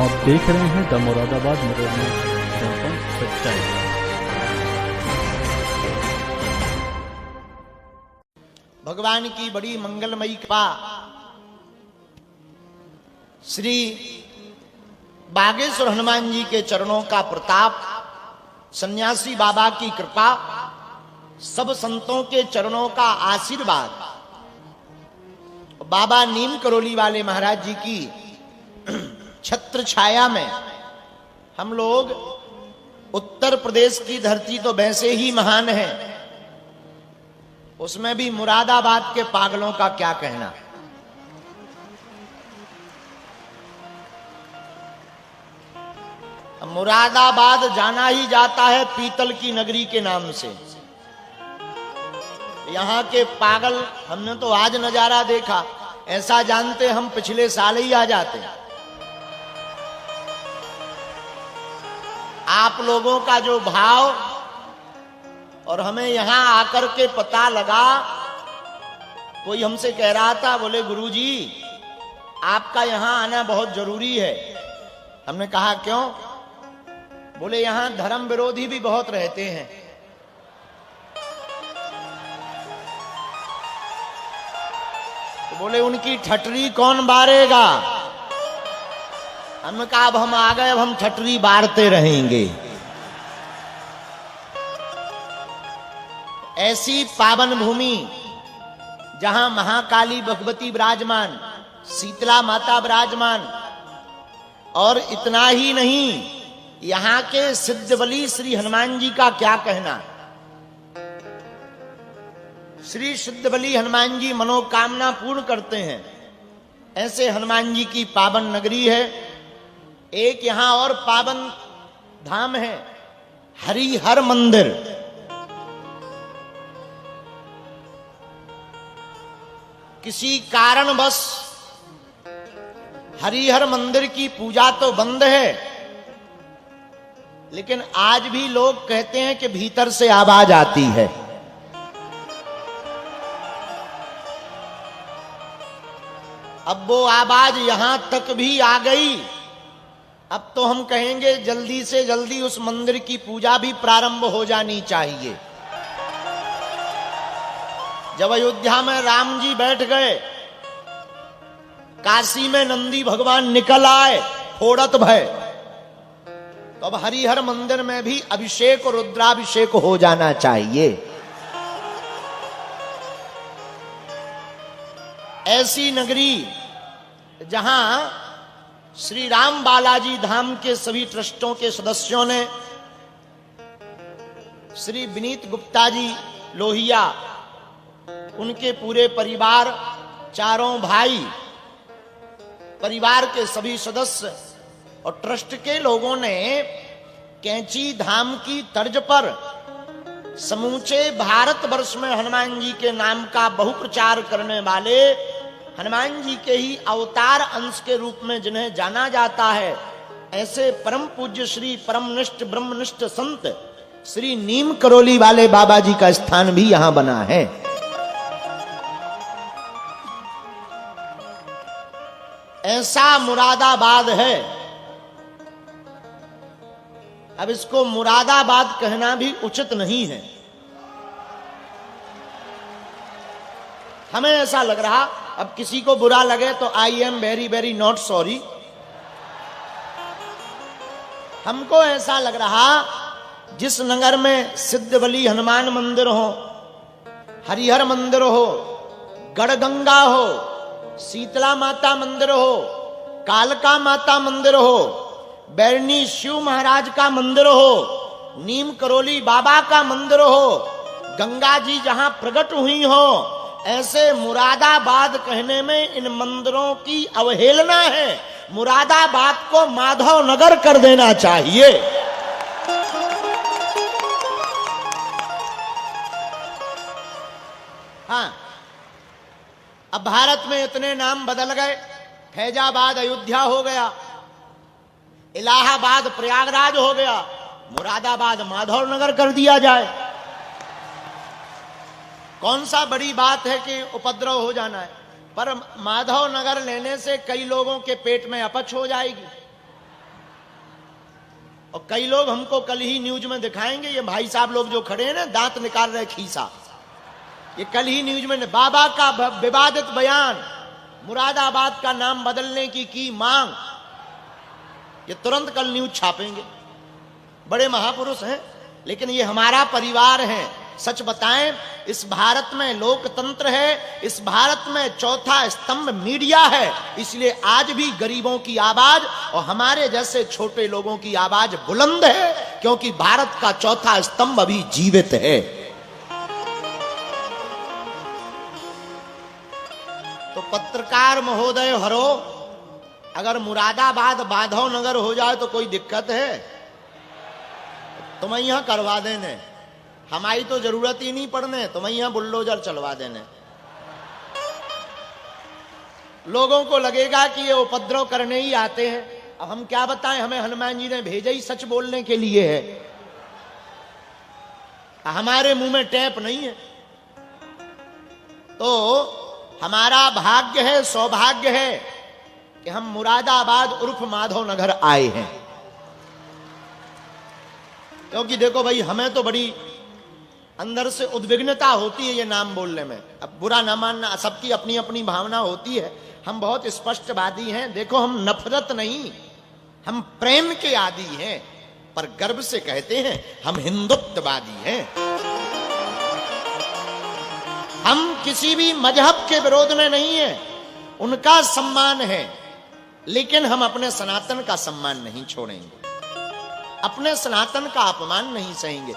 आप देख रहे हैं द मुरादाबाद मिरर न्यूज, दर्पण सच्चाई। भगवान की बड़ी मंगलमयी कृपा, श्री बागेश्वर हनुमान जी के चरणों का प्रताप, सन्यासी बाबा की कृपा, सब संतों के चरणों का आशीर्वाद, बाबा नीम करोली वाले महाराज जी की छत्र छाया में हम लोग, उत्तर प्रदेश की धरती तो वैसे ही महान है, उसमें भी मुरादाबाद के पागलों का क्या कहना। मुरादाबाद जाना ही जाता है पीतल की नगरी के नाम से। यहां के पागल, हमने तो आज नजारा देखा, ऐसा जानते हम पिछले साल ही आ जाते। आप लोगों का जो भाव, और हमें यहां आकर के पता लगा, कोई हमसे कह रहा था, बोले गुरुजी आपका यहां आना बहुत जरूरी है। हमने कहा क्यों? बोले यहां धर्म विरोधी भी बहुत रहते हैं। तो बोले उनकी ठटरी कौन बारेगा? हमने कहा अब हम आ गए, अब हम ठटरी बारते रहेंगे। ऐसी पावन भूमि जहां महाकाली भगवती विराजमान, शीतला माता विराजमान, और इतना ही नहीं, यहां के सिद्ध बली श्री हनुमान जी का क्या कहना। श्री सिद्ध बली हनुमान जी मनोकामना पूर्ण करते हैं। ऐसे हनुमान जी की पावन नगरी है। एक यहां और पावन धाम है, हरिहर मंदिर। किसी कारणवश हरिहर मंदिर की पूजा तो बंद है, लेकिन आज भी लोग कहते हैं कि भीतर से आवाज आती है। अब वो आवाज यहां तक भी आ गई। अब तो हम कहेंगे जल्दी से जल्दी उस मंदिर की पूजा भी प्रारंभ हो जानी चाहिए। जब अयोध्या में राम जी बैठ गए, काशी में नंदी भगवान निकल आए फोड़त भय, तो अब हरिहर मंदिर में भी अभिषेक और रुद्राभिषेक हो जाना चाहिए। ऐसी नगरी जहां श्री राम बालाजी धाम के सभी ट्रस्टों के सदस्यों ने, श्री विनीत गुप्ता जी लोहिया, उनके पूरे परिवार, चारों भाई, परिवार के सभी सदस्य और ट्रस्ट के लोगों ने कैंची धाम की तर्ज पर समूचे भारतवर्ष में हनुमान जी के नाम का बहुप्रचार करने वाले, हनुमान जी के ही अवतार अंश के रूप में जिन्हें जाना जाता है, ऐसे परम पूज्य श्री परमनिष्ठ ब्रह्मनिष्ठ संत श्री नीम करोली वाले बाबा जी का स्थान भी यहां बना है। ऐसा मुरादाबाद है। अब इसको मुरादाबाद कहना भी उचित नहीं है। हमें ऐसा लग रहा, अब किसी को बुरा लगे तो I am very very not sorry. हमको ऐसा लग रहा, जिस नगर में सिद्ध बली हनुमान मंदिर हो, हरिहर मंदिर हो, गढ़गंगा हो, शीतला माता मंदिर हो, कालका माता मंदिर हो, बैरनी शिव महाराज का मंदिर हो, नीम करोली बाबा का मंदिर हो, गंगा जी जहां प्रकट हुई हो, ऐसे मुरादाबाद कहने में इन मंदिरों की अवहेलना है। मुरादाबाद को माधव नगर कर देना चाहिए। हाँ, अब भारत में इतने नाम बदल गए। फैजाबाद अयोध्या हो गया, इलाहाबाद प्रयागराज हो गया, मुरादाबाद माधव नगर कर दिया जाए। कौन सा बड़ी बात है कि उपद्रव हो जाना है? पर माधव नगर लेने से कई लोगों के पेट में अपच हो जाएगी। और कई लोग हमको कल ही न्यूज में दिखाएंगे, ये भाई साहब लोग जो खड़े हैं ना दांत निकाल रहे खीसा, ये कल ही न्यूज में बाबा का विवादित बयान, मुरादाबाद का नाम बदलने की मांग, ये तुरंत कल न्यूज छापेंगे। बड़े महापुरुष हैं, लेकिन ये हमारा परिवार है। सच बताएं, इस भारत में लोकतंत्र है, इस भारत में चौथा स्तंभ मीडिया है, इसलिए आज भी गरीबों की आवाज और हमारे जैसे छोटे लोगों की आवाज बुलंद है, क्योंकि भारत का चौथा स्तंभ अभी जीवित है। तो पत्रकार महोदय हरो, अगर मुरादाबाद माधव नगर हो जाए तो कोई दिक्कत है? तुम्हें यहां करवा देने, हमारी तो जरूरत ही नहीं पड़ने, तुम्हें यहां बुलडोजर चलवा देने। लोगों को लगेगा कि ये उपद्रव करने ही आते हैं। अब हम क्या बताएं, हमें हनुमान जी ने भेजा ही सच बोलने के लिए है, हमारे मुंह में टैप नहीं है। तो हमारा भाग्य है, सौभाग्य है कि हम मुरादाबाद उर्फ माधव नगर आए हैं। क्योंकि देखो भाई, हमें तो बड़ी अंदर से उद्विग्नता होती है ये नाम बोलने में। अब बुरा ना मानना, सबकी अपनी अपनी भावना होती है। हम बहुत स्पष्टवादी हैं। देखो, हम नफरत नहीं, हम प्रेम के आदी हैं, पर गर्व से कहते हैं हम हिंदुत्ववादी हैं। हम किसी भी मजहब के विरोध में नहीं है, उनका सम्मान है, लेकिन हम अपने सनातन का सम्मान नहीं छोड़ेंगे, अपने सनातन का अपमान नहीं सहेंगे।